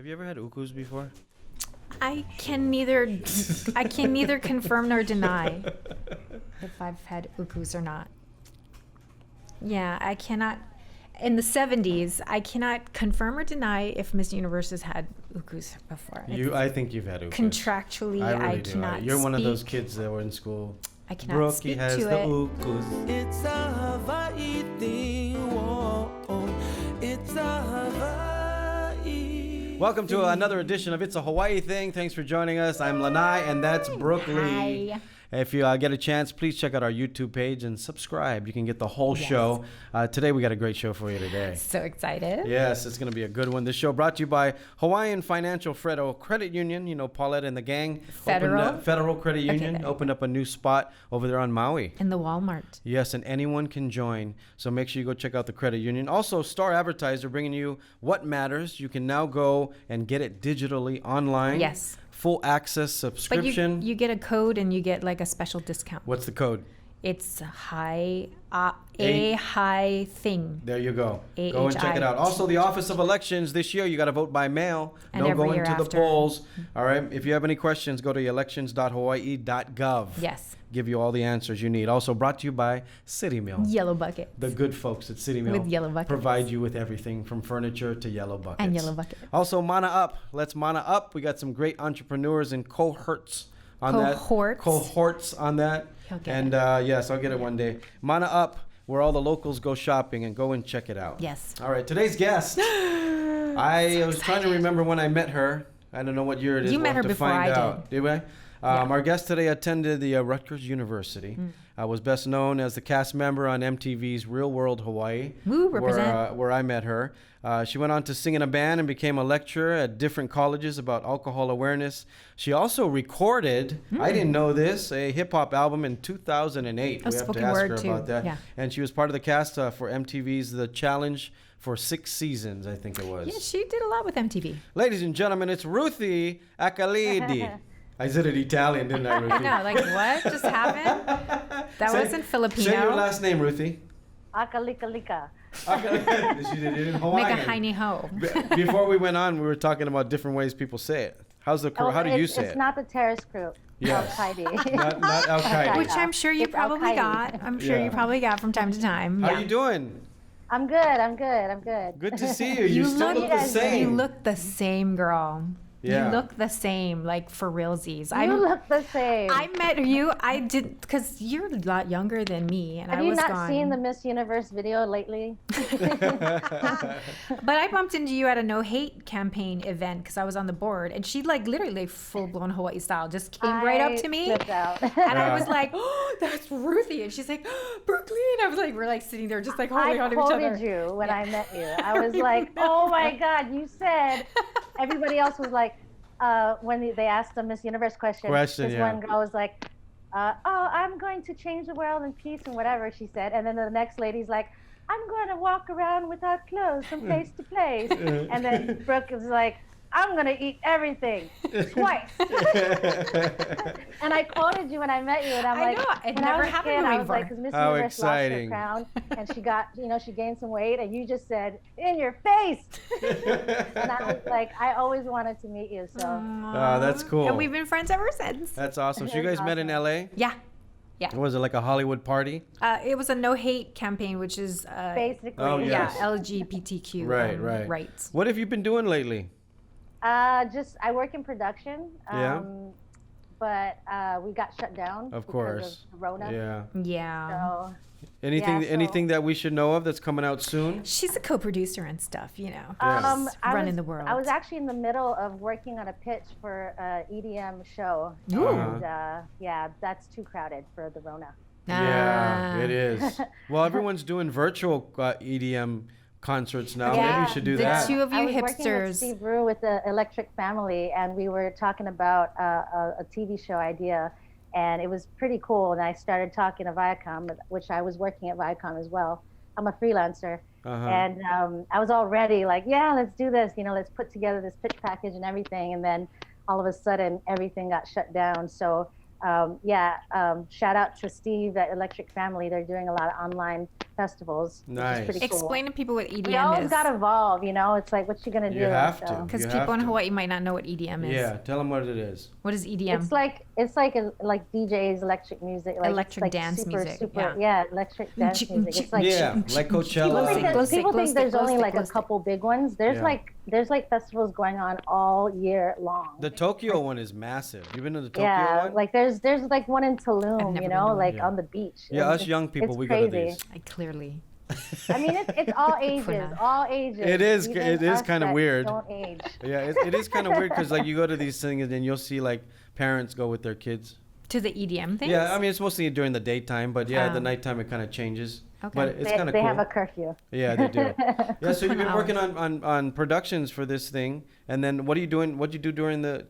Have you ever had ukus before? I can neither confirm nor deny if I've had ukus or not. Yeah, I cannot. In the 70s, I cannot confirm or deny if Miss Universe has had ukus before. I think you've had ukus. Contractually, I cannot. You're one of those kids that were in school. I cannot Brookie speak has to the it. ukus. It's a Hawaii thing. Whoa, it's a Hawaii. Welcome to another edition of It's a Hawaii Thing. Thanks for joining us. I'm Lanai, and that's Brook Lee. Hi. If you get a chance, please check out our YouTube page and subscribe. You can get the whole Yes. show. Today, we got a great show for you today. So excited. Yes, it's going to be a good one. This show brought to you by Hawaiian Financial Federal Credit Union. You know, Paulette and the gang. Federal? Federal Credit Union there you opened up a new spot over there on Maui. In the Walmart. Yes, and anyone can join. So make sure you go check out the credit union. Also, Star Advertiser bringing you What Matters. You can now go and get it digitally online. Yes. Full access But subscription. you get a code and you get like a special discount. What's the code? It's a high thing. There you go. AHI. Go and check it out. Also, the Office of Elections this year, you got to vote by mail. And No every going year to the after. polls. All right. If you have any questions, go to elections.hawaii.gov. Yes. Give you all the answers you need. Also brought to you by City Mill. Yellow bucket. The good folks at City Mill With yellow buckets. provide you with everything from furniture to yellow buckets. And yellow buckets. Also, Mana Up. Let's Mana Up. We got some great entrepreneurs and cohorts on Cohorts? that. Cohorts on that. He'll get And it. yes, I'll get it one day. Mana Up, where all the locals go shopping, and go and check it out. Yes. All right, today's guest. I was trying to remember when I met her. I don't know what year it is. You We'll met have her to before find I out. Did we? Yeah. Our guest today attended the Rutgers University. Was best known as the cast member on MTV's Real World Hawaii, Woo, represent. where I met her. She went on to sing in a band and became a lecturer at different colleges about alcohol awareness. She also recorded, I didn't know this, a hip-hop album in 2008. A We have to spoken ask word her too, about that. yeah. And she was part of the cast for MTV's The Challenge for 6 seasons, I think it was. Yeah, she did a lot with MTV. Ladies and gentlemen, it's Ruthie Alcaide. I said it Italian, didn't I, Ruthie? No, like what just happened? That wasn't Filipino. Say your last name, Ruthie. Akalika. She did it in Hawaiian. Make a heiny ho. Before we went on, we were talking about different ways people say it. How do you say It's it? not the terrorist group. Yes. Al-Qaeda. Not Al-Qaeda. Which I'm sure you It's probably Al-Qaeda. got. I'm sure Yeah. you probably got from time to time. How Yeah. you doing? I'm good. Good to see you. You still look the guys doing? same. You look the same, girl. Yeah. You look the same, like for realsies. You look the same. I met you. I did because you're a lot younger than me, and Have I you was not gone. seen the Miss Universe video lately? But I bumped into you at a no hate campaign event because I was on the board, and she like literally full blown Hawaii style just came right up to me, Flipped out. and I was like, "Oh, that's Ruthie," and she's like, "Brook Lee," and I was like, "We're like sitting there just like holding I on to each other." quoted you when I met you. I was like, oh my God, you said. Everybody else was like, when they asked the Miss Universe question, this yeah. one girl was like, oh, I'm going to change the world in peace and whatever she said. And then the next lady's like, I'm going to walk around without clothes from place to place. And then Brooke was like, I'm going to eat everything twice. And I quoted you when I met you, and I'm I like, know, it when never I was a happened kid, to me I was like, before. because Miss How Universe exciting. lost her crown, and she got, she gained some weight, and you just said, in your face. And I was like, I always wanted to meet you, so. That's cool. And we've been friends ever since. That's awesome. So you guys That's met in awesome. LA? Yeah. Was it like a Hollywood party? It was a no hate campaign, which is Basically, Oh, yeah, yes. LGBTQ Right. rights. What have you been doing lately? I work in production. Yeah. But we got shut down. Of because course. Of Rona. Yeah. Yeah. So Anything Yeah, so- anything that we should know of that's coming out soon? She's a co-producer and stuff, you know. Yes. Running the world. I was actually in the middle of working on a pitch for an EDM show. Ooh. And yeah, that's too crowded for the Rona. Yeah, Ah. it is. Well, everyone's doing virtual EDM concerts now. Yeah, Maybe you should do the that. two of I you was working with hipsters. Steve Brew with the Electric Family, and we were talking about a TV show idea, and it was pretty cool. And I started talking to Viacom, which I was working at Viacom as well. I'm a freelancer. And I was already like, yeah, let's do this. Let's put together this pitch package and everything. And then all of a sudden, everything got shut down. So shout out to Steve at Electric Family. They're doing a lot of online festivals. Nice. Which is pretty cool. Explain to people what EDM We always is. got to evolve, you know? It's like, what you going to do? You have to. Because You people have in to. Hawaii might not know what EDM is. Yeah, tell them what it is. What is EDM? It's like DJs, electric music. Like, Electric like dance music, Yeah, electric dance music. It's like, Like Coachella. People think there's only like a close couple big ones. There's like festivals going on all year long. The Tokyo one is massive. You been to the Tokyo one? Like there's like one in I've Tulum, never you been know, to one. like on the beach. Yeah, And us young people, it's we go to crazy. these. I clearly. I mean, it's all ages, all ages. It is Even us kind of that weird. Don't age. Yeah, it is kind of weird because like you go to these things and then you'll see like parents go with their kids. To the EDM things? Yeah, I mean it's mostly during the daytime, but yeah, Oh. the nighttime it kind of changes. Okay. But it's kind of They cool. have a curfew. Yeah, they do. Yeah, so you've been 20 working on productions for this thing, and then what are you doing? What do you do during the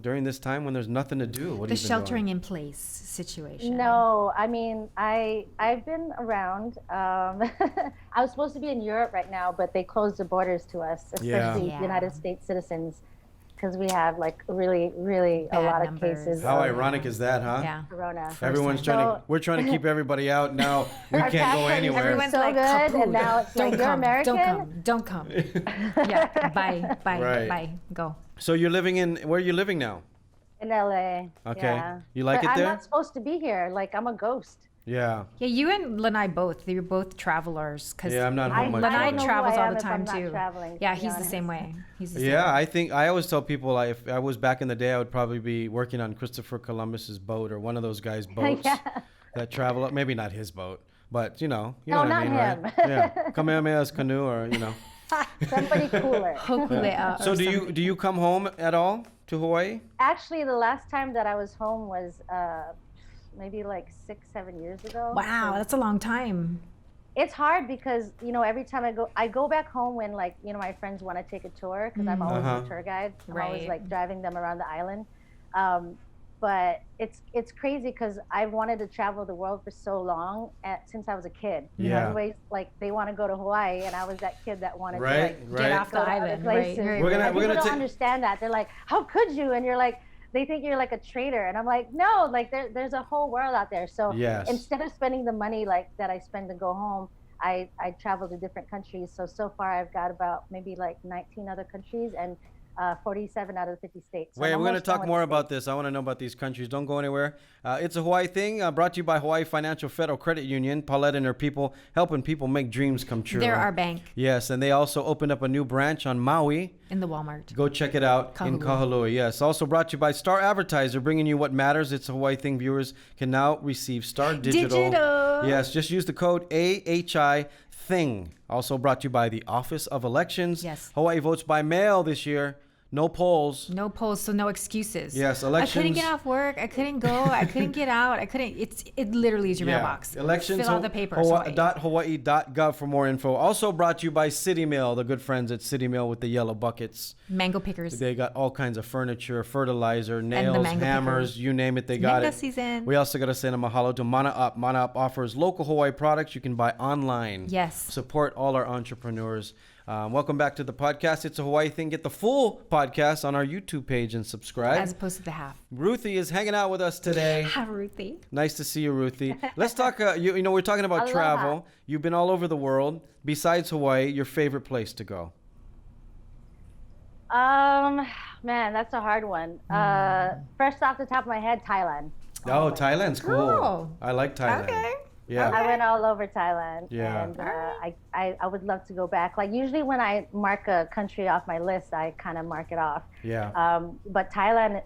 during this time when there's nothing to do? What The have you been sheltering doing? in place situation. No, I mean, I've been around. I was supposed to be in Europe right now, but they closed the borders to us, especially Yeah. United States citizens, because we have like really, really a Bad lot numbers. of cases How of ironic is that, huh? Yeah. corona. Everyone's time. we're trying to keep everybody out now. We Our can't go passport anywhere. Everyone's so like, good, "Kaput. and now it's Don't like, you're come, American? Don't come. Yeah. Bye. Right. Bye. Go. So you're living where are you living now? In LA. Okay. Yeah. You like But it I'm there? not supposed to be here. Like, I'm a ghost. Yeah. Yeah, you and Lanai both. You're both travelers. Cause Yeah, I'm not home much. I don't Lanai either. know who travels I all am the if time I'm not too. traveling, to Yeah, be he's the honest. same way. He's the same Yeah, way. I always tell people if I was back in the day, I would probably be working on Christopher Columbus's boat or one of those guys' boats Yeah. that travel up. Maybe not his boat, but you know No, what I not mean, him. right? Yeah, Kamehameha's canoe, or Somebody cooler. Hopefully, So do you come home at all to Hawaii? Actually, the last time that I was home was maybe like 6-7 years ago. Wow, that's a long time. It's hard because every time I go back home when my friends want to take a tour because I'm always Uh-huh. a tour guide. I'm always Right. like driving them around the island. But it's crazy because I've wanted to travel the world for so long since I was a kid. Yeah. Always they want to go to Hawaii, and I was that kid that wanted Right, to right. Get off go the to other island. places. Right. We're gonna- And we're people gonna don't take- understand that. They're like, how could you? And you're like, they think you're like a traitor. And I'm like, no, like there's a whole world out there. So Yes. instead of spending the money that I spend to go home, I travel to different countries. So far I've got about maybe like 19 other countries and 47 out of the 50 states. So Wait, I'm we're going to almost done talk with more the about States. this. I want to know about these countries. Don't go anywhere. It's a Hawaii thing brought to you by Hawaii Financial Federal Credit Union. Paulette and her people helping people make dreams come true. They're our bank Yes, and they also opened up a new branch on Maui. in the Walmart. Go check it out in Kahului. Yes. Also brought to you by Star Advertiser, bringing you what matters. It's a Hawaii thing. Viewers can now receive Star Digital. Yes. Just use the code AHI Thing. Also brought to you by the Office of Elections. Yes. Hawaii votes by mail this year. No polls. No polls, so no excuses. Yes, I couldn't elections- get off work. I couldn't go. I couldn't get out. I couldn't. It literally is your mailbox. Elections. Fill out the papers. Hawaii. Hawaii.gov for more info. Also brought to you by City Mill, the good friends at City Mill with the yellow buckets. Mango pickers. They got all kinds of furniture, fertilizer, nails, mango hammers, picker. you name it, they got Mango it. season. We also got to send a mahalo to Mana Up. Mana Up offers local Hawaii products you can buy online. Yes. Support all our entrepreneurs. Welcome back to the podcast. It's a Hawaii thing. Get the full podcast on our YouTube page and subscribe. As opposed to the half. Ruthie is hanging out with us today. Hi, Ruthie. Nice to see you, Ruthie. Let's talk. We're talking about Aloha. travel. You've been all over the world. Besides Hawaii, your favorite place to go? Man, that's a hard one. First off the top of my head, Thailand. Oh, Thailand's cool. Oh. I like Thailand. Okay. Yeah. I went all over Thailand, Yeah. and I would love to go back. Like usually when I mark a country off my list, I kind of mark it off. Yeah. But Thailand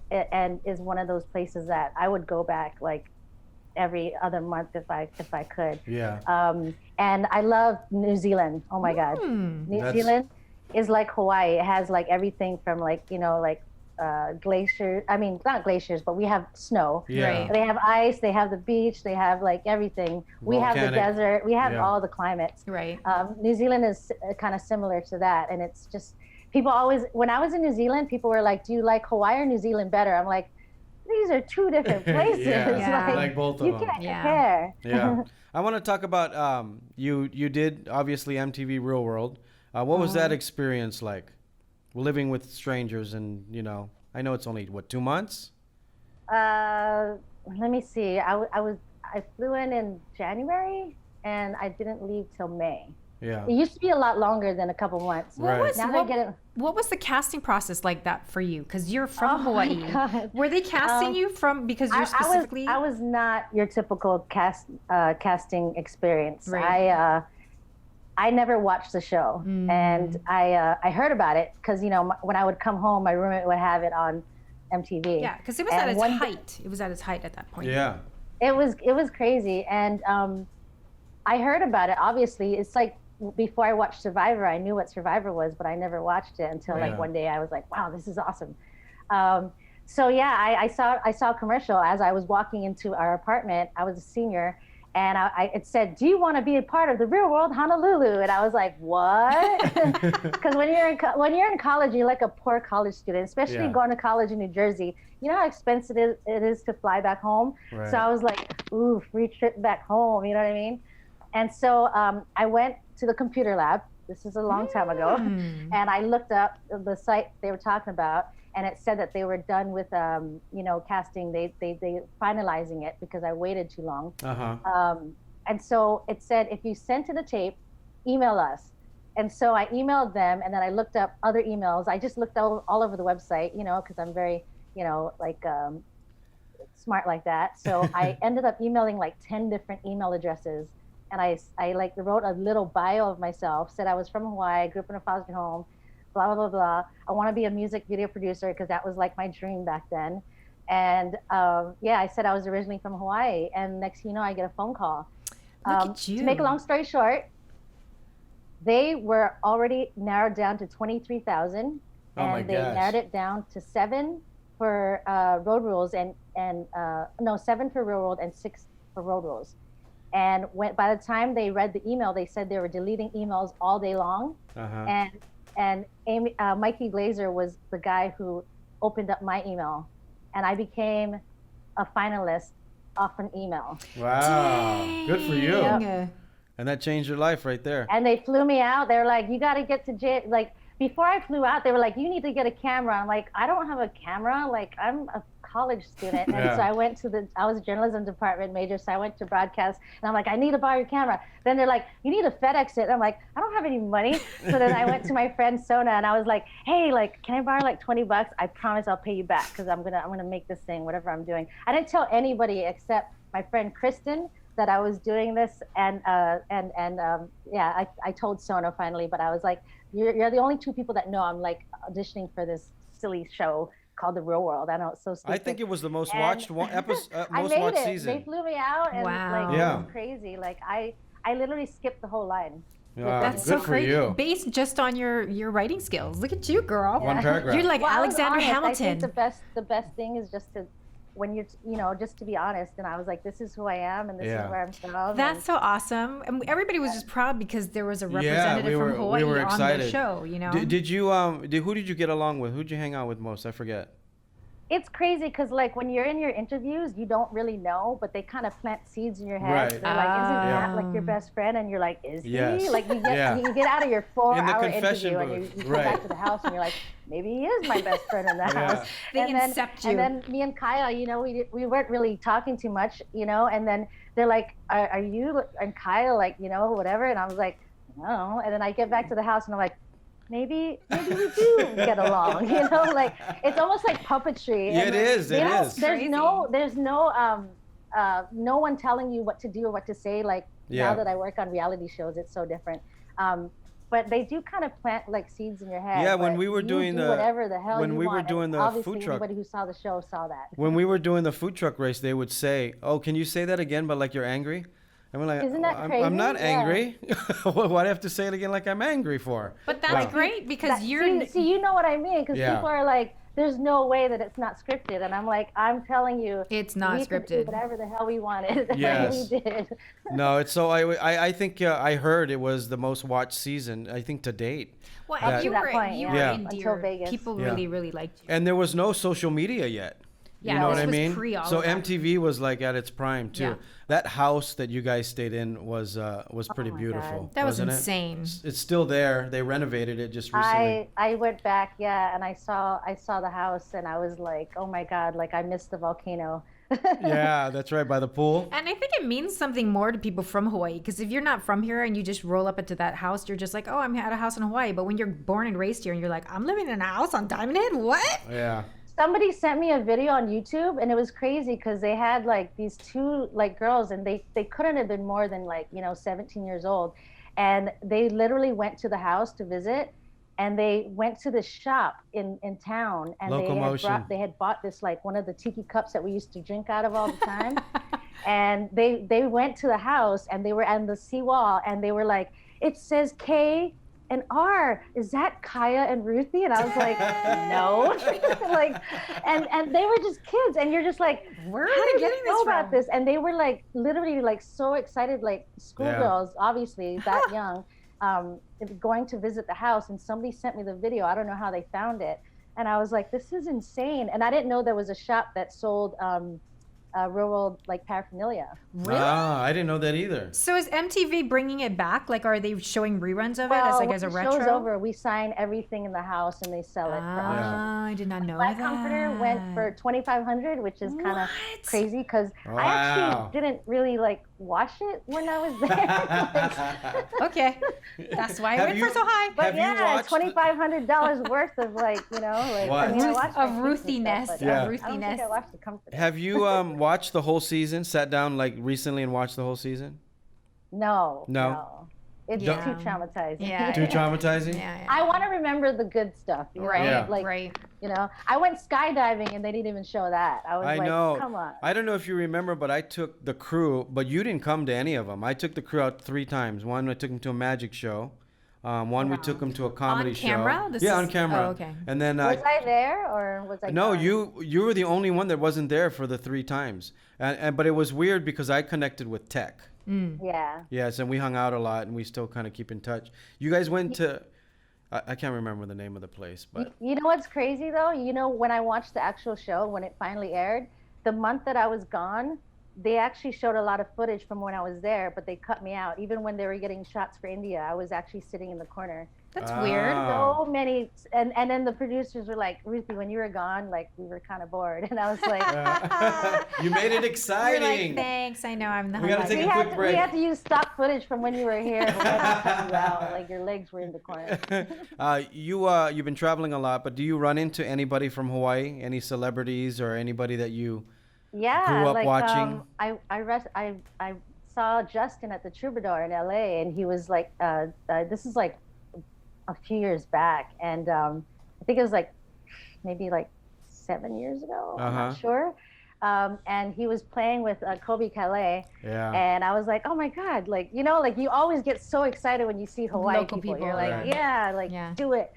is one of those places that I would go back like every other month if I could. Yeah. And I love New Zealand. Oh my God, New That's- Zealand is like Hawaii. It has like everything from glacier. I mean, not glaciers, but we have snow. Yeah. Right. They have ice, they have the beach, they have like everything. We have the Volcanic. desert, we have Yeah. all the climates. Right. New Zealand is kind of similar to that. And it's just, people always, when I was in New Zealand, people were like, do you like Hawaii or New Zealand better? I'm like, these are two different places. Yeah. Yeah. Like both of you them. can't Yeah. compare. Yeah. I want to talk about you did obviously MTV Real World. What was that experience like? Living with strangers and, I know it's only 2 months? Let me see. I flew in January, and I didn't leave till May. Yeah. It used to be a lot longer than a couple months. Right. What was the casting process like that for you? Because you're from Oh my Hawaii. God. Were they casting you from because you're specifically? I was not your typical casting experience. Right. I never watched the show, and I heard about it because when I would come home, my roommate would have it on MTV. Yeah, because it was at its height. It was at its height at that point. Yeah. It was crazy, and I heard about it. Obviously, it's like before I watched Survivor, I knew what Survivor was, but I never watched it until like one day I was like, wow, this is awesome. So yeah, I saw a commercial as I was walking into our apartment. I was a senior, and it said, "Do you want to be a part of the Real World Honolulu?" And I was like, "What?" Because when you're in college, you're like a poor college student, especially going to college in New Jersey. You know how expensive it is to fly back home. Right. So I was like, "Ooh, free trip back home." You know what I mean? And so I went to the computer lab. This is a long time ago, and I looked up the site they were talking about, and it said that they were done with casting. They finalizing it because I waited too long. And so it said, if you sent in a tape, email us. And so I emailed them, and then I looked up other emails. I just looked all over the website, because I'm very smart like that. So I ended up emailing like 10 different email addresses. And I wrote a little bio of myself, said I was from Hawaii, I grew up in a foster home, blah, blah, blah, blah. I want to be a music video producer because that was like my dream back then. And I said I was originally from Hawaii. And next thing you know, I get a phone call. Look at you. To make a long story short, they were already narrowed down to 23,000. And they narrowed it down to 7 for Road Rules and 7 for Real World and 6 for Road Rules. And by the time they read the email, they said they were deleting emails all day long. And Mikey Glazer was the guy who opened up my email, and I became a finalist off an email. Wow. Dang. Good for you. Yeah. And that changed your life right there. And they flew me out. They were like, you got to get to jail. Like, before I flew out, they were like, you need to get a camera. I'm like, I don't have a camera. Like, I'm a college student. And so I went I was a journalism department major, so I went to broadcast, and I'm like, I need to borrow your camera. Then they're like, you need to FedEx it. I'm like, I don't have any money. So then I went to my friend Sona, and I was like, hey, like, can I borrow like $20? I promise I'll pay you back because I'm gonna make this thing, whatever I'm doing. I didn't tell anybody except my friend Kristen that I was doing this, and I told Sona finally, but I was like, you're the only 2 people that know I'm like auditioning for this silly show called The Real World. I know, it's so stupid. I think it was the most watched episode, I most made watched it. season. They flew me out, and Wow. it was crazy. Like I literally skipped the whole line. That's good so for great. you. Based just on your writing skills. Look at you, girl. One paragraph. You're like Alexander Hamilton. I think the best thing is just to, when you're, just to be honest. And I was like, this is who I am, and this is where I'm from. That's so awesome. And everybody was just proud because there was a representative from Hawaii we were excited. on the show, Did you who did you get along with? Who'd you hang out with most? I forget. It's crazy because like when you're in your interviews, you don't really know, but they kind of plant seeds in your head. Right. They're like, isn't that like your best friend? And you're like, is he? Yes. Like you get out of your 4-hour interview booth. and you come back to the house and you're like, maybe he is my best friend in the house. They incept you. And then me and Kyle, we weren't really talking too much, and then they're like, are you and Kyle like, whatever? And I was like, no. And then I get back to the house and I'm like, maybe we do get along, like it's almost like puppetry. Yeah, it is. There's no one telling you what to do or what to say. Like now that I work on reality shows, it's so different. But they do kind of plant like seeds in your head. Yeah, when we were doing whatever the hell when you we want. were doing the obviously food truck. Anybody who saw the show saw that. When we were doing the food truck race, they would say, "Oh, can you say that again, but like you're angry?" And we're like, isn't that crazy? I'm not angry. Why do I have to say it again like I'm angry for? But that's great because you're... See, you know what I mean? Because people are like, there's no way that it's not scripted. And I'm like, I'm telling you. It's not we scripted. Could do whatever the hell we wanted. Yes. We did. No, it's so... I think I heard it was the most watched season, I think, to date. Well, up to that point, you were until endeared. Vegas. People really, really liked you. And there was no social media yet. Yeah, you know what this I was mean? pre all So of that. MTV was like at its prime too. Yeah. That house that you guys stayed in was pretty my beautiful. God. That was wasn't insane. It's still there. They renovated it just recently. I went back, yeah, and I saw the house, and I was like, oh my God, like I missed the volcano. Yeah, that's right, by the pool. And I think it means something more to people from Hawaii, because if you're not from here and you just roll up into that house, you're just like, oh, I'm at a house in Hawaii. But when you're born and raised here and you're like, I'm living in a house on Diamond Head, what? Yeah. Somebody sent me a video on YouTube, and it was crazy because they had like these two like girls, and they couldn't have been more than like 17 years old, and they literally went to the house to visit, and they went to the shop in town, and they had bought this like one of the tiki cups that we used to drink out of all the time, and they went to the house, and they were on the seawall, and they were like, it says K and R, is that Kaya and Ruthie? And I was like, no. Like, and they were just kids, and you're just like, Where are how they did getting you know this about from? this? And they were like literally like so excited, like schoolgirls, obviously that young, going to visit the house, and somebody sent me the video. I don't know how they found it, and I was like, this is insane. And I didn't know there was a shop that sold real world like paraphernalia. Really? Ah, I didn't know that either. So is MTV bringing it back? Like, are they showing reruns of it as like when as a the retro? show's over, we sign everything in the house and they sell it for auction. Ah, I did not know My that. comforter went for $2,500, which is kind of What? crazy because I Wow. actually didn't really like wash it when I was there. Okay, that's why I Have went you- for so high. But Have you yeah, watched the- $2,500 worth of like like What? I mean, I watched Of my kids and Ruthiness, stuff, but Yeah. of I don't think Ruthiness. I watched the comforter. Have you watched the whole season? Sat down like recently and watched the whole season? No. It's Yeah. too traumatizing. Yeah. Too traumatizing? Yeah, yeah. I want to remember the good stuff. You know? Right, Yeah. Like, right. I went skydiving and they didn't even show that. I was I like, know. come on. I don't know if you remember, but I took the crew, but you didn't come to any of them. I took the crew out 3 times. One, I took them to a magic show. One, we took them to a comedy show. camera? On camera. Oh, okay. And then Was I there or was I no, gone? you were the only one that wasn't there for the 3 times. But it was weird because I connected with Tech. Yeah. Yes, and we hung out a lot, and we still kind of keep in touch. You guys went to, I can't remember the name of the place, but You know what's crazy though? When I watched the actual show, when it finally aired, the month that I was gone, they actually showed a lot of footage from when I was there, but they cut me out. Even when they were getting shots for India, I was actually sitting in the corner. That's weird. Oh. So many, and then the producers were like, Ruthie, when you were gone, like we were kind of bored. And I was like, you made it You're exciting. like, thanks. I know I'm the We gotta highlight. take a quick break. we had to use stock footage from when you were here. To cut you out. Like your legs were in the corner. You've been traveling a lot, but do you run into anybody from Hawaii? Any celebrities or anybody that you Yeah, grew up like watching? I saw Justin at the Troubadour in LA, and he was like, this is like a few years back, and I think it was like maybe like 7 years ago. I'm Uh-huh. not sure. And he was playing with Kobe Calais, Yeah. and I was like, oh my God, like like you always get so excited when you see Hawaii Local people, You're like, right. yeah, like Yeah. do it.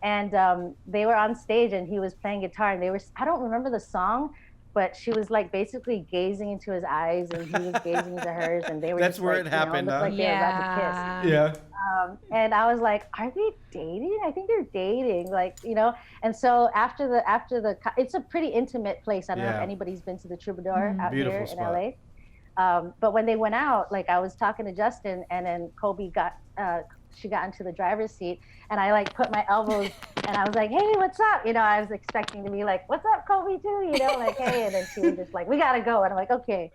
And they were on stage, and he was playing guitar, and I don't remember the song, but she was like basically gazing into his eyes, and he was gazing into hers, and they were. That's just, where like, it happened, looked huh? like they were about to kiss. Yeah. Yeah. And I was like, are they dating? I think they're dating, like, And so after the, it's a pretty intimate place. I don't know Yeah. if anybody's been to the Troubadour out Beautiful here spot. in LA. But when they went out, like I was talking to Justin, and then Kobe she got into the driver's seat, and I like put my elbows, and I was like, hey, what's up? I was expecting to be like, what's up, Kobe, too? Like, hey, and then she was just like, we gotta go. And I'm like, okay.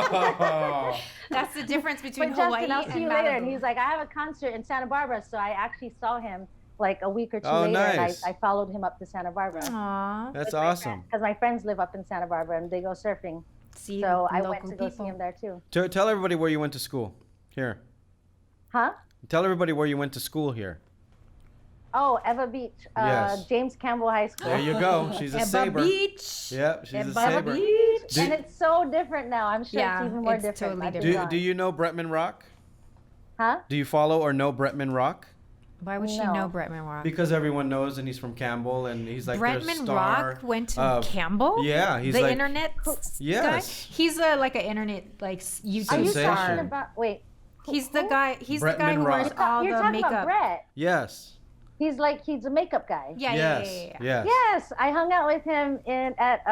Bye. That's the difference between But Hawaii Justin, I'll and see you later. And Malibu. he's like, I have a concert in Santa Barbara. So I actually saw him like a week or two Oh, later. nice. And I followed him up to Santa Barbara. Aw. That's awesome. Because my friends live up in Santa Barbara and they go surfing. See, So I went local to go people. see him there too. Tell everybody where you went to school. Here. Huh? Tell everybody where you went to school here. Oh, Eva Beach, Yes. James Campbell High School. There you go. She's a Ebba saber. Beach. Yep, she's a Ebba saber. Beach. And it's so different now. I'm sure Yeah, it's even more it's different. totally I've been different. Do gone. you know Bretman Rock? Huh? Do you follow or know Bretman Rock? Why would she No. know Bretman Rock? Because everyone knows, and he's from Campbell, and he's like their Bretman star. Rock went to of- Campbell? Yeah, he's the like internet Yes. guy? He's like an internet like YouTube Are you Sensation. star. talking about, wait. He's the guy. He's the guy Bretman who wears Rock. all You're the talking makeup. about Brett. yes. He's a makeup guy. Yeah, Yes. yeah. Yes. Yes, I hung out with him at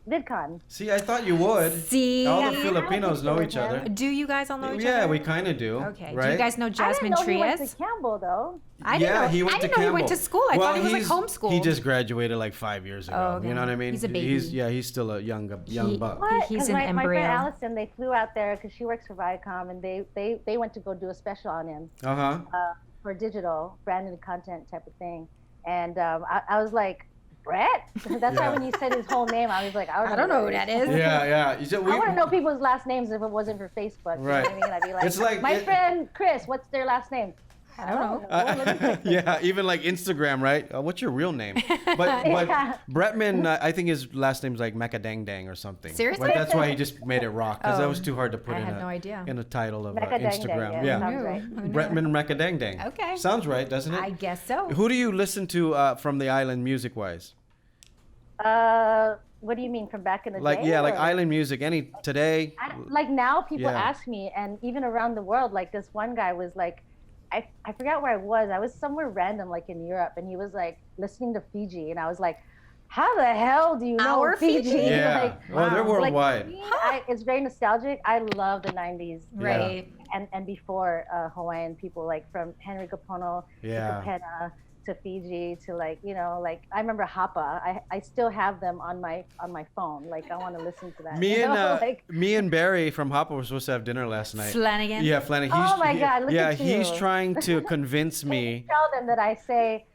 VidCon. See, I thought you would. See? All the Yeah. Filipinos know each other. Do you guys all know each other? Yeah, we kind of do. Okay. Right? Do you guys know I Jasmine didn't know he went Trias? to Campbell though. I didn't know. He went I to didn't know he Campbell. went to school. I thought he was like he's- homeschooled. He just graduated like 5 years ago. Oh, okay. You know what I mean? He's a baby. He's still a young buck. What? He's 'Cause an my friend embryo. Allison, they flew out there because she works for Viacom, and they went to go do a special on him Uh-huh. for digital branded content type of thing. And I was like, Brett? That's why Yeah. when you said his whole name, I was like, I don't know who that is. Yeah. You said I want to know people's last names if it wasn't for Facebook. You Right. know what I mean? I'd be like, It's like- my friend Chris, what's their last name? I don't know. Let me check. Yeah, even like Instagram, right? What's your real name? But Yeah. Bretman, I think his last name's like Macadang or something. Seriously? But that's why he just made it rock because that Oh, was too hard to put I in had no idea. in a title of Macadang Instagram. Dang, Yeah, sounds right. Who knew? Bretman Macadang. Okay. Sounds right, doesn't it? I guess so. Who do you listen to from the island music wise? What do you mean from back in the Like day? like or- island music. Any today? Like now people Yeah. ask me, and even around the world, like this one guy was like, I forgot where I was. I was somewhere random, like in Europe, and he was like listening to Fiji, and I was like, how the hell do you know Our Fiji? Fiji? Yeah. Like, Well, they're wow. like, worldwide. to me, it's very nostalgic. I love the 90s. Right. And before Hawaiian people, like from Henry Kapono Yeah. to Kapena to Fiji to like, like I remember Hapa. I still have them on my phone. Like I want to listen to that. Me you and know? Like, me and Barry from Hopper were supposed to have dinner last night. Flanagan. Yeah, Flanagan. Oh my God, look yeah, at he's you. trying to convince me. tell them that I say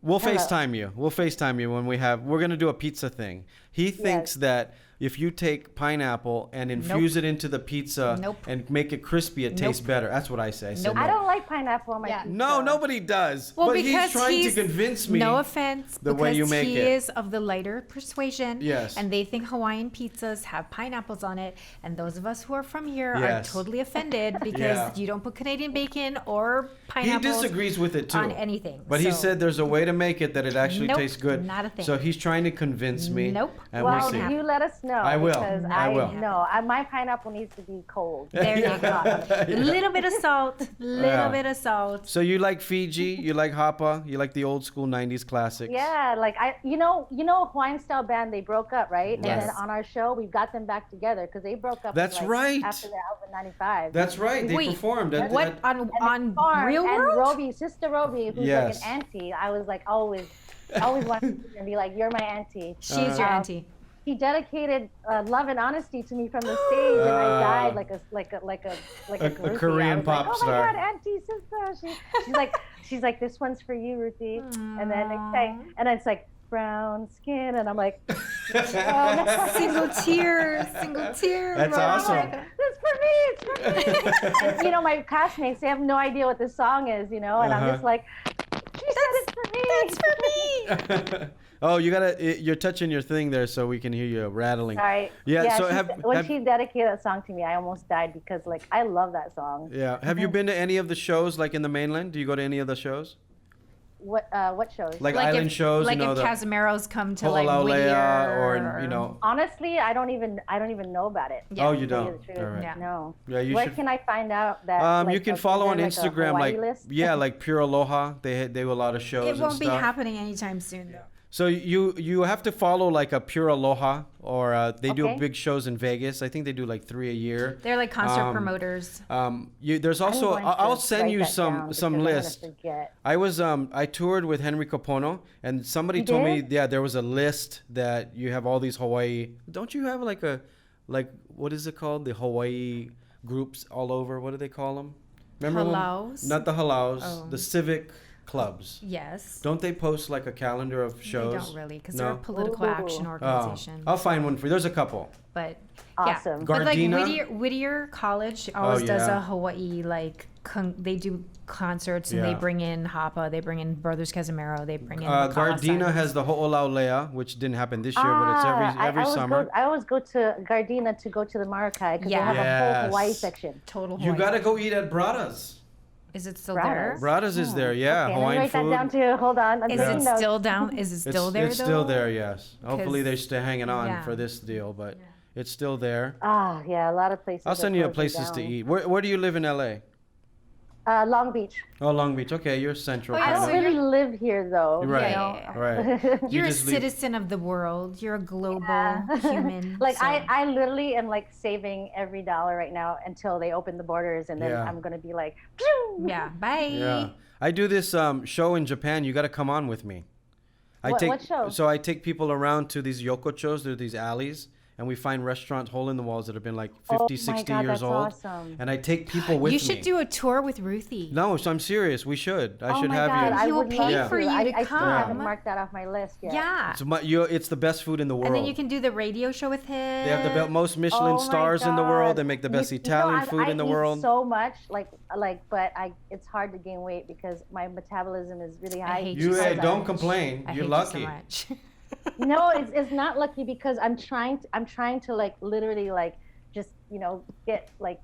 We'll Hello. FaceTime you. We'll FaceTime you when we're gonna do a pizza thing. He thinks that if you take pineapple and infuse it into the pizza Nope. and make it crispy, it tastes better. That's what I say. I said, Nope. no. I don't like pineapple on my Yeah. pizza. No, nobody does. Well, but because he's trying to convince me. No offense, the way you make he it. is of the lighter persuasion. Yes. And they think Hawaiian pizzas have pineapples on it, and those of us who are from here Yes. are totally offended because Yeah. you don't put Canadian bacon or He pineapples disagrees with it too. on anything. But he So, said there's a way to make it that it actually Nope, tastes good. not a thing. So he's trying to convince me. Nope. And Well, we'll see. you let us know. I will. Because I will. No, my pineapple needs to be cold. there you Yeah. go. A little bit of salt, little bit of salt. So you like Fiji? You like Hapa? You like the old school '90s classics? Yeah, like you know, Hawaiian style band. They broke up, right? Yes. And then on our show, we got them back together because they broke up. That's like, right. After the album '95. That's right. They Wait, performed. What on Farm, Real and World? Roby, Sister Roby, who's Yes. like an auntie. I was like always wanted to be like, you're my auntie. She's your auntie. He dedicated love and honesty to me from the stage, and I died like a Ruthie. Korean I was pop like, star. Oh my God, auntie, sister. She's like, this one's for you, Ruthie. And then it's like brown skin, and I'm like, Single tear, single tear. That's bro. awesome. It's for me. It's for me. And, my classmates, they have no idea what this song is, and I'm just like, she said it's for me. That's for me. Oh, you're touching your thing there, so we can hear you rattling. Sorry. Yeah. So when she dedicated that song to me, I almost died because I love that song. yeah. Have you been to any of the shows like in the mainland? Do you go to any of the shows? What shows? Like island shows, Like you know, if the Casimiro's come to like Ho'olaule'a Whittier, or you know. Honestly, I don't even know about it. Yeah. Oh, you To tell don't. the truth. All right. Yeah. No. Yeah, you Where should. can I find out that? You can follow on is there, Instagram, like, like a Hawaii list? yeah, like Pure Aloha. They do a lot of shows It and won't be stuff. happening anytime soon though. So you have to follow like a Pure Aloha, or they do Okay. big shows in Vegas. I think they do like 3 a year. They're like concert Um, promoters. There's I'm also going to I'll send write you that some down some because I'm gonna list. forget. I was I toured with Henry Kapono, and somebody You told me did? there was a list that you have all these Hawaii. Don't you have like what is it called? The Hawaii groups all over. What do they call them? Remember when- Halaus? Not the halaus. Oh. The civic clubs. Yes. Don't they post like a calendar of shows? They don't really, because No? they're a political Ooh. action Oh, organization. I'll find one for you. There's a couple. But Awesome. yeah. But like Gardena? Whittier College always does yeah. a Hawaii they do concerts and they Yeah. bring in Hapa, they bring in Brothers Casimiro, they bring in the Gardena Kalasai. has the Ho'olaule'a, which didn't happen this year, but it's every summer. I always go to Gardena to go to the Marakai because Yeah. they have a whole Hawaii Yes. section. Total You Hawaii. gotta go eat at Brada's. Is it still Brada's? there? Brada's is there, yeah. Okay, let me Hawaiian write food. that down too. Hold on. I'm Is taking it notes. still down? Is it still there It's though? still there, yes. Hopefully they're 'Cause- still hanging on yeah. for this deal, but it's still there. Ah, yeah, a lot of places. I'll are send you closing places to down. eat. Where do you live in LA? Long Beach. Oh, Long Beach. Okay, you're central. Oh, yeah, I kind don't of. really live here though. Right. You know? Yeah. Right. You're a just leave- citizen of the world. You're a global Yeah. human. Like so- I literally am like saving every dollar right now until they open the borders, and then Yeah. I'm gonna be like, phew! Yeah. Bye. Yeah. I do this show in Japan. You got to come on with me. What show? So I take people around to these yokochos. They're these alleys. And we find restaurants, hole in the walls that have been like 50, Oh my 60 God, years that's old. awesome. And I take people with me. You should do a tour with Ruthie. No, so I'm serious. We should. I Oh should my have God, you. I He will would pay love for to. you to I still haven't come. marked that off my list yet. Yeah. So it's the best food in the world. And then you can do the radio show with him. They have the most Michelin Oh my stars in the world. God. They make the best You know, Italian food in the I world. eat so much, but it's hard to gain weight because my metabolism is really high. hate You so don't much. complain. I You're hate lucky. You so much. No, it's not lucky because I'm trying to like literally like just get like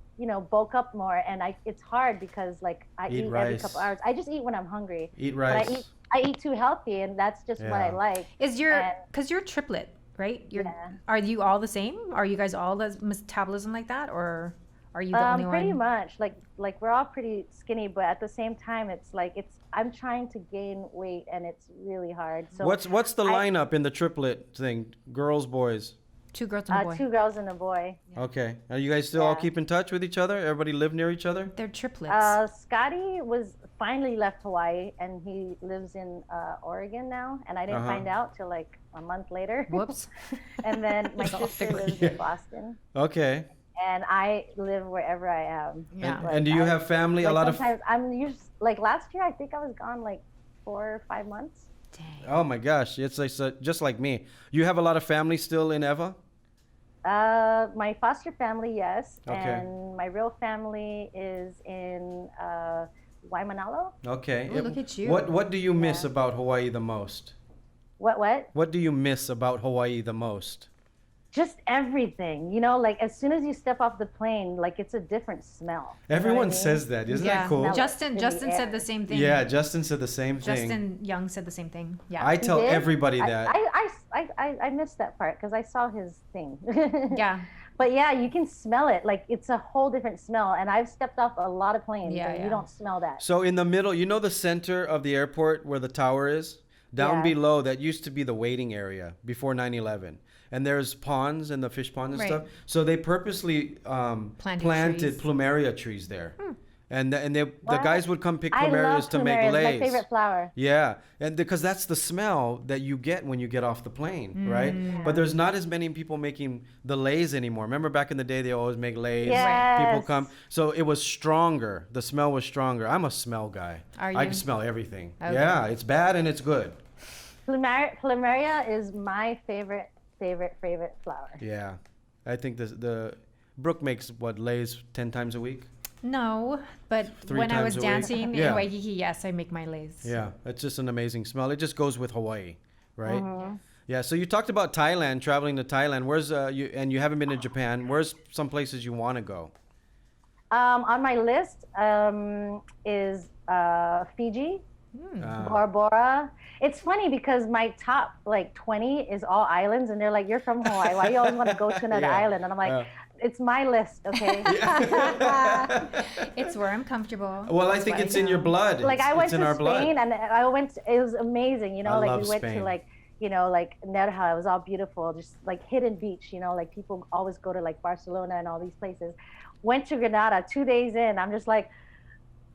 bulk up more, and it's hard because like I Eat eat every rice. couple hours. I just eat when I'm hungry. Eat But rice. I eat too healthy, and that's just what I Yeah. like. Is your And- because you're a triplet, right? Yeah. Are you all the same? Are you guys all the metabolism like that, or are you the only pretty one? much like we're all pretty skinny, but at the same time I'm trying to gain weight, and it's really hard. So What's the lineup in the triplet thing? Girls, boys. 2 girls and a boy. 2 girls and a boy. Okay. Are you guys still all Yeah. keep in touch with each other? Everybody live near each other? They're triplets. Scotty was finally left Hawaii, and he lives in Oregon now, and I didn't Uh-huh. find out till like a month later. Whoops. And then my sister lives in Boston, Okay. and I live wherever I am. Yeah. But And do you I- have family? like A lot of. sometimes I'm usually like last year I think I was gone like 4 or 5 months. Dang. Oh my gosh, it's like just like me. You have a lot of family still in Eva? My foster family, yes, Okay. and my real family is in Waimanalo. Okay. Ooh, look at you. What do you miss about Hawaii the most? What? What do you miss about Hawaii the most? Just everything, like as soon as you step off the plane, like it's a different smell. You know Everyone what I mean? says that. Isn't Yeah. that cool? Smell it Justin in the Justin said air. the same thing. Yeah, Justin said the same thing. Justin Young said the same thing. Yeah. I He tell did? everybody that. I missed that part because I saw his thing. Yeah. But yeah, you can smell it. Like it's a whole different smell. And I've stepped off a lot of planes, Yeah, and yeah. you don't smell that. So in the middle, the center of the airport where the tower is? Down Yeah. below, that used to be the waiting area before 9/11. And there's ponds and the fish pond and Right. stuff. So they purposely planted trees. plumeria trees there. And the What? guys would come pick I love plumerias to make plumeria. It's leis. my favorite flower. Yeah, and because that's the smell that you get when you get off the plane, right? But there's not as many people making the leis anymore. Remember back in the day, they always make leis. People Yes. come, so it was stronger. The smell was stronger. I'm a smell guy. Are I you? can smell everything. Okay. Yeah, it's bad and it's good. Plumeria is my favorite flower. Yeah, I think the Brooke makes leis 10 times a week. No, but 3 when I was times a week? dancing Yeah. in Waikiki, yes, I make my lays. Yeah, it's just an amazing smell. It just goes with Hawaii, right? Mm-hmm. Yeah. So you talked about Thailand, traveling to Thailand. Where's you haven't been to Japan. Where's some places you want to go? On my list is Fiji, Bora Bora. It's funny because my top like 20 is all islands, and they're like, "You're from Hawaii. Why do you always want to go to another Yeah. island?" And I'm like, "It's my list, okay." It's where I'm comfortable. Well, I That's think why it's in your blood. Like I went it's in to our Spain, blood. and it was amazing. I Like love we went Spain. to like like Nerja. It was all beautiful, just like hidden beach. Like people always go to like Barcelona and all these places. Went to Granada 2 days in. I'm just like,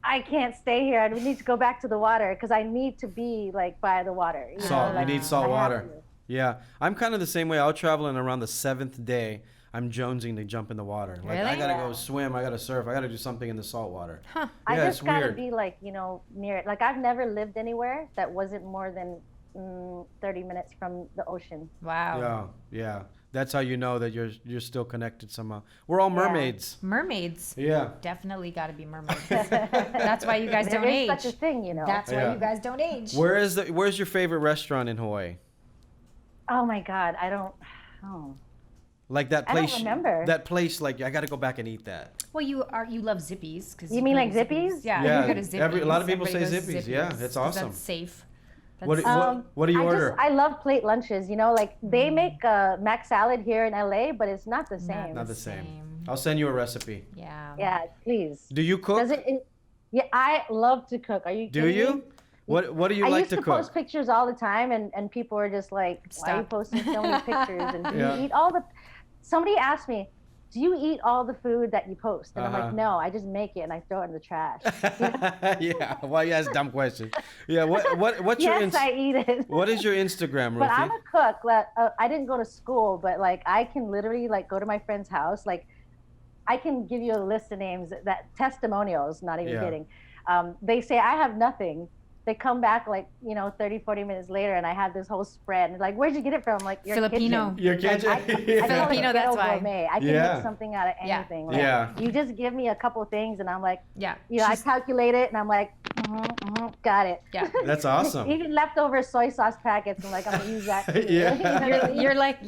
I can't stay here. I need to go back to the water because I need to be like by the water. Salt. Like, you need salt I have water. to. Yeah, I'm kind of the same way. I'll travel, and around the 7th day, I'm jonesing to jump in the water. Like I Really? gotta Yeah. go swim. I gotta surf. I gotta do something in the salt water. Huh. I Yeah, just it's gotta weird. be like near it. Like I've never lived anywhere that wasn't more than 30 minutes from the ocean. Wow. Yeah. That's how you know that you're still connected somehow. We're all mermaids. Mermaids. Yeah. Definitely got to be mermaids. That's why you guys There don't is age. such a thing, That's why Yeah. you guys don't age. Where's your favorite restaurant in Hawaii? Oh my God, I don't. Oh. Like that I don't place. remember. That place. Like I gotta go back and eat that. Well, you love Zippies because You mean like Zippies? Yeah, Yeah, you go to Zippies. a lot of people Everybody say goes to Zippies. Yeah, 'cause it's awesome. That's safe. What do you order? I love plate lunches. Like they make mac salad here in LA, but it's not the same. Not the same. same. I'll send you a recipe. Yeah. Yeah, please. Do you cook? Does it? Yeah, I love to cook. Are you Do kidding you? me? What do you I like used to to cook? post pictures all the time, and people were just like, "Why are you Stop. posting so many pictures? And do Yeah. you eat all the?" Somebody asked me, "Do you eat all the food that you post?" And I'm Uh-huh. like, "No, I just make it and I throw it in the trash." You know? Yeah. Why you ask dumb questions? Yeah. What's your Yes, I eat it. what is your Instagram, But I'm Ruthie? a cook. I didn't go to school, but like I can literally like go to my friend's house. Like I can give you a list of names that testimonials, not even Yeah. kidding. They say I have nothing. They come back like, 30, 40 minutes later and I have this whole spread. And like, where'd you get it from? Like your Filipino. kitchen. Your Like, kitchen. I Yeah. call it Filipino, ghetto that's why. gourmet. I can Yeah. make something out of Yeah. anything. Like, Yeah. You just give me a couple things and I'm like, Yeah. I She's- calculate it and I'm like, got it. Yeah. That's awesome. Even leftover soy sauce packets, I'm like, I'm gonna use that. Too. Yeah. You know what I mean?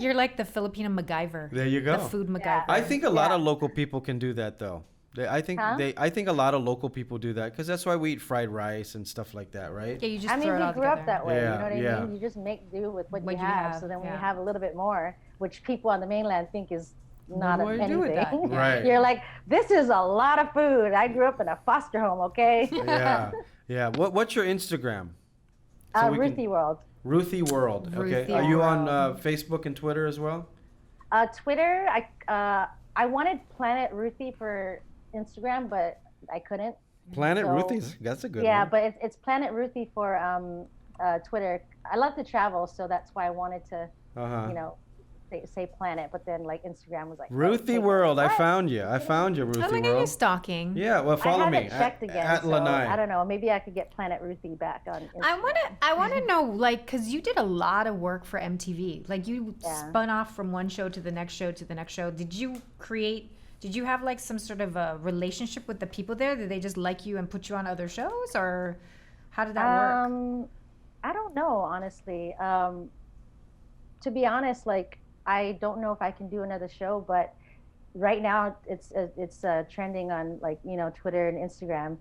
You're like the Filipino MacGyver. There you go. The food Yeah. MacGyver. I think a lot Yeah. of local people can do that though. I think Huh? I think a lot of local people do that because that's why we eat fried rice and stuff like that, right? Yeah, you just I mean, throw it we all grew together. up that way. Yeah, You know what I yeah. mean? You just make do with what What you you have. have, So then when you yeah. have a little bit more, which people on the mainland think is not What do you do with that? anything, Right. you're like, this is a lot of food. I grew up in a foster home, okay? Yeah, yeah. What's your Instagram? So we can- Ruthie World. Ruthie World. Okay. Ruthie Are you on World. Facebook and Twitter as well? Twitter, I wanted Planet Ruthie for Instagram, but I couldn't. Planet So- Ruthie's. That's a good Yeah, one. but it's Planet Ruthie for Twitter. I love to travel, so that's why I wanted to, Uh-huh. say Planet, but then like Instagram was like Ruthie okay, World. I what? found you. I found you, Oh, Ruthie look at you World. stalking. Yeah. Well, follow I me haven't checked again, at so Lanai. I don't know. Maybe I could get Planet Ruthie back on Instagram. I wanna know, like, cause you did a lot of work for MTV. Like, you Yeah. spun off from one show to the next show to the next show. Did you have like some sort of a relationship with the people there? Did they just like you and put you on other shows, or how did that work? I don't know, honestly. To be honest, like I don't know if I can do another show, but right now it's trending on like Twitter and Instagram.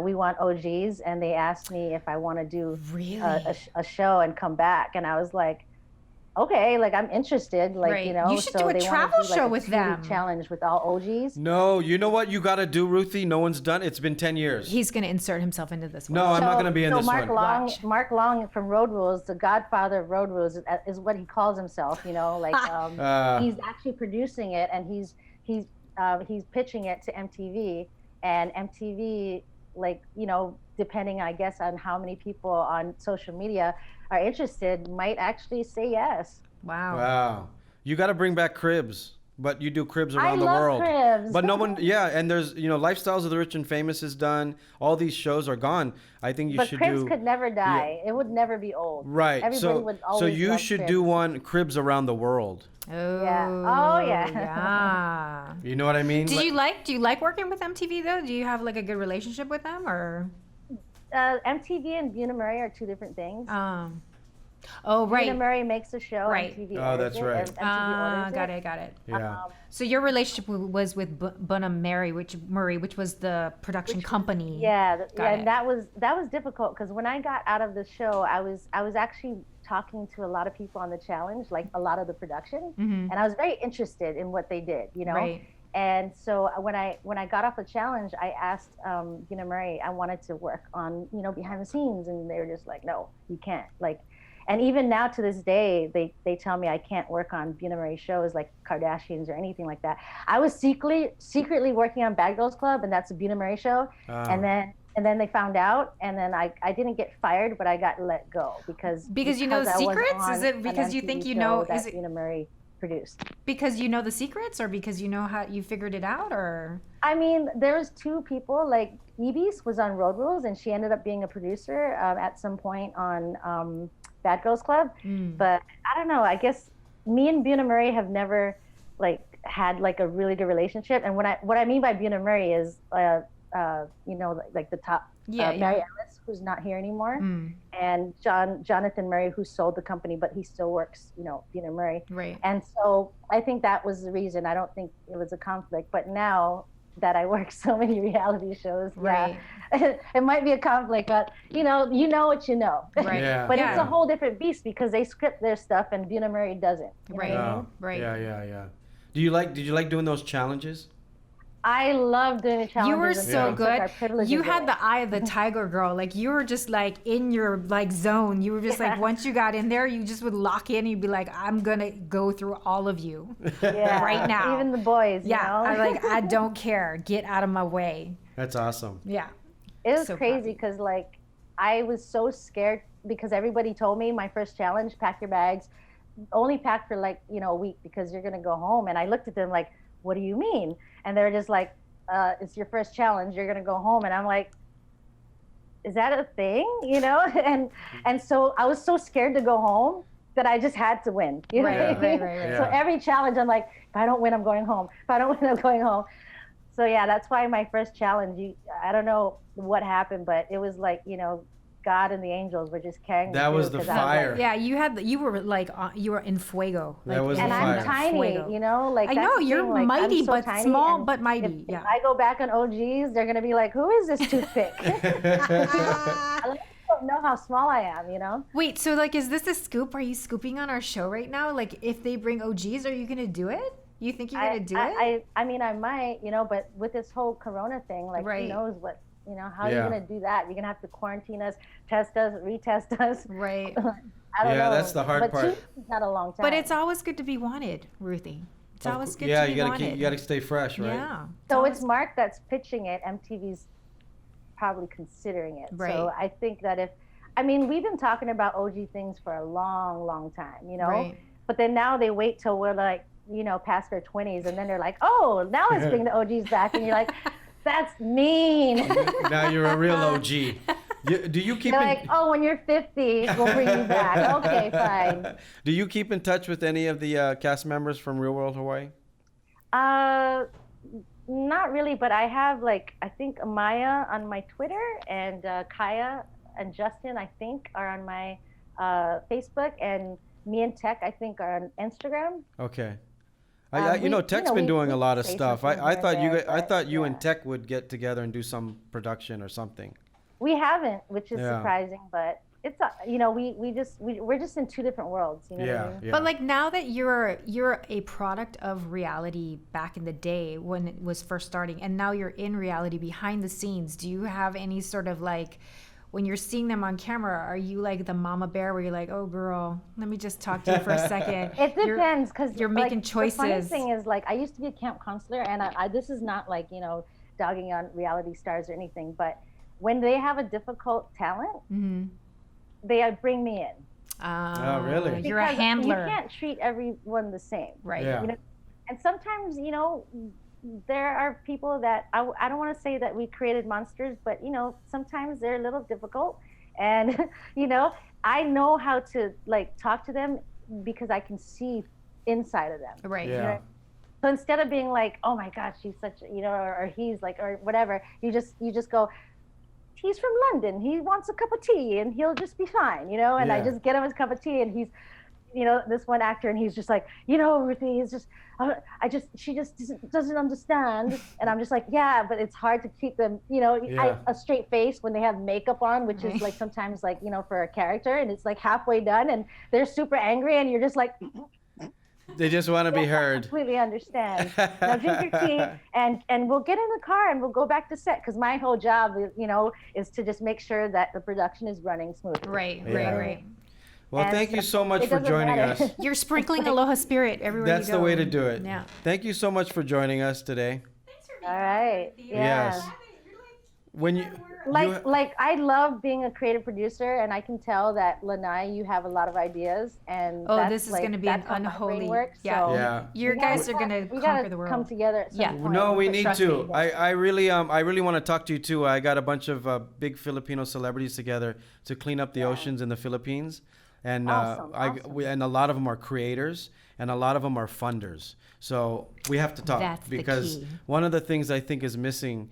We want OGs, and they asked me if I want to do Really? a show and come back, and I was like, okay, like I'm interested, like Right. You should so do a they wanna travel do, like, show a with 2-week them. challenge with all OGs. No, you know what you got to do, Ruthie? No one's done. It's been 10 years. He's gonna insert himself into this one. No, I'm not going to be in this Mark one. Long, Watch. Mark Long from Road Rules, the godfather of Road Rules, is what he calls himself. Like he's actually producing it, and he's pitching it to MTV, and MTV, like depending, I guess, on how many people on social media are interested, might actually say yes. Wow. Wow. You got to bring back cribs, but you do cribs I around the love world. cribs. But no one, yeah, and there's, Lifestyles of the Rich and Famous is done. All these shows are gone. I think you But should Cribs do. could never die. It would never be old. Right. Everybody would So always you love should Cribs. do one cribs around the world. Oh. Yeah. Oh, yeah. Yeah. You know what I mean? Do you like working with MTV though? Do you have like a good relationship with them, or? MTV and Buna Murray are two different things. Oh, right. Buna Murray makes the show. Right. MTV Oh, orders that's it, right. and MTV orders Got it. Yeah. So your relationship was with Bunham Murray, which was the production company. Yeah, Got it. and that was difficult because when I got out of the show, I was actually talking to a lot of people on the challenge, like a lot of the production, and I was very interested in what they did, Right. And so when I got off the challenge, I asked Buna Murray, I wanted to work on behind the scenes, and they were just like, no, you can't. Like, and even now to this day, they tell me I can't work on Buna Murray shows like Kardashians or anything like that. I was secretly working on Bad Girls Club, and that's a Buna Murray show, and then they found out, and then I didn't get fired, but I got let go because you know the I was secrets? on Is it an because you MTV think you show know? that Is it Buna Murray produced? because you know the secrets, or because you know how you figured it out, or? I mean, there was two people. Like Ibis was on Road Rules, and she ended up being a producer at some point on Bad Girls Club. But I don't know. I guess me and Buna Murray have never like had like a really good relationship. And what I mean by Buna Murray is like the top Mary Ellis, who's not here anymore, and Jonathan Murray, who sold the company, but he still works, Buna Murray. Right. And so I think that was the reason. I don't think it was a conflict, but now that I work so many reality shows, Right. yeah, it might be a conflict, but you know what you know. Right. Yeah. But Yeah. it's a whole different beast because they script their stuff and Buna Murray doesn't. You know Right. what I Oh, mean? Right. Yeah. Did you like doing those challenges? I love doing the challenges. You were and so things, like our good. privileges You in had it. the eye of the tiger girl. Like you were just like in your like zone. You were just like once you got in there, you just would lock in. And you'd be like, I'm gonna go through all of you Yeah. right now. Even the boys. Yeah, You know? I like I don't care. Get out of my way. That's awesome. Yeah. It was So crazy because like I was so scared because everybody told me my first challenge, pack your bags, only pack for like, you know, a week because you're gonna go home. And I looked at them like, what do you mean? And they're just like, it's your first challenge, you're gonna go home. And I'm like, is that a thing? You know? And so I was so scared to go home that I just had to win. You know what I mean? Right. So every challenge I'm like, if I don't win, I'm going home. If I don't win, I'm going home. So yeah, that's why my first challenge, I don't know what happened, but it was like, you know, God and the angels were just carrying me That through, was the 'cause I was fire. like- Yeah, you were like you were in fuego. That was the and fire. I'm tiny, Fuego. you know, like I that's know the you're thing, like, I'm mighty, so but tiny, small, and but mighty. If Yeah. I go back on OGs, they're gonna be like, who is this toothpick? I don't know how small I am, you know. Wait, so like, is this a scoop? Are you scooping on our show right now? Like, if they bring OGs, are you gonna do it? You think you're gonna do it? I mean, I might, you know, but with this whole Corona thing, like, Right. who knows what, you know, how are Yeah. you gonna do that? You're gonna have to quarantine us, test us, retest us. Right. I don't Yeah, know. that's the hard but part. 2 weeks is not a long time. But it's always good to be wanted, Ruthie. It's always good Yeah, to be you gotta wanted. you gotta stay fresh, right? Yeah. So it's Mark that's pitching it. MTV's probably considering it. Right. So I think that I mean, we've been talking about OG things for a long, long time, you know? Right. But then now they wait till we're like, you know, past our 20s, and then they're like, oh, now let's bring the OGs back. And you're like, that's mean. Now you're a real OG. Do you keep They're in, like, oh, when you're 50, we'll bring you back. Okay, fine. Do you keep in touch with any of the cast members from Real World Hawaii? Not really, but I have like, I think Maya on my Twitter, and Kaya and Justin, I think, are on my Facebook, and me and Tech, I think, are on Instagram. Okay. We- Tech's you know, been we- doing a we lot of say stuff. something I here thought and you there, I but, thought you yeah. and Tech would get together and do some production or something. We haven't, which is Yeah. surprising, but it's you know, we're just in two different worlds. You know what I Yeah, mean? yeah. But like now that you're a product of reality back in the day when it was first starting, and now you're in reality behind the scenes, do you have any sort of like, when you're seeing them on camera, are you like the mama bear where you're like, oh girl, let me just talk to you for a second? It depends, because you're making choices. The funny thing is, like, I used to be a camp counselor, and I this is not like, you know, dogging on reality stars or anything, but when they have a difficult talent, Mm-hmm. they bring me in. Oh, really? You're a Because handler. You can't treat everyone the same. Right. Yeah. You know? And sometimes, you know, there are people that I don't want to say that we created monsters, but, you know, sometimes they're a little difficult. And, you know, I know how to, like, talk to them because I can see inside of them. Right. Yeah. You know? So instead of being like, oh my gosh, she's such, you know, or he's like, or whatever, you just go, he's from London. He wants a cup of tea and he'll just be fine, you know? And I Yeah. just get him his cup of tea, and he's, you know, this one actor, and he's just like, you know, Ruthie is just, she just doesn't understand. And I'm just like, yeah, but it's hard to keep them, you know, Yeah. a straight face when they have makeup on, which is like sometimes like, you know, for a character, and it's like halfway done and they're super angry, and you're just like, They just want to be I heard. completely understand. Now drink your tea, and we'll get in the car and we'll go back to set, because my whole job, you know, is to just make sure that the production is running smoothly. Right. Yeah. Right. Well, And thank you so much it for doesn't joining matter. us. You're sprinkling aloha spirit everywhere That's you go. the way to do it. Yeah. Thank you so much for joining us today. All right. Yeah. Yes. When you Like I love being a creative producer, and I can tell that Lanai, you have a lot of ideas, and Oh, that's, this is like, going to be that's an how my brain unholy. works, Yeah. so Yeah. You guys are going to we conquer gotta the world. come together at some Yeah. point. No, we need Trust to. me. I really want to talk to you too. I got a bunch of big Filipino celebrities together to clean up the oceans in the Philippines, and Awesome, awesome. and a lot of them are creators, and a lot of them are funders. So we have to talk, That's the because key. one of the things I think is missing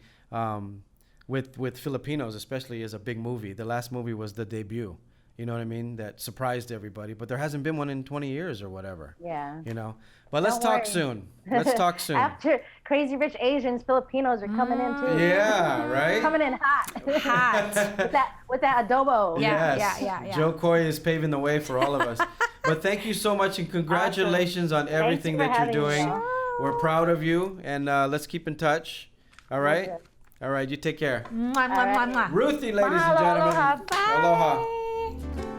with Filipinos, especially, is a big movie. The last movie was The Debut. You know what I mean? That surprised everybody, but there hasn't been one in 20 years or whatever. Yeah. You know. But let's Don't talk worry. soon. Let's talk soon. After Crazy Rich Asians, Filipinos are coming in too. Yeah, right? Coming in hot. Hot. with that adobo. Yeah. Yes. Joe Coy is paving the way for all of us. But thank you so much, and congratulations on everything for that you're having me, doing. y'all. We're proud of you, and let's keep in touch. All right? Okay. All right, you take care. Mwah, mwah, mwah, mwah. Ruthie, ladies and Mahalo, gentlemen. aloha. Aloha. Bye.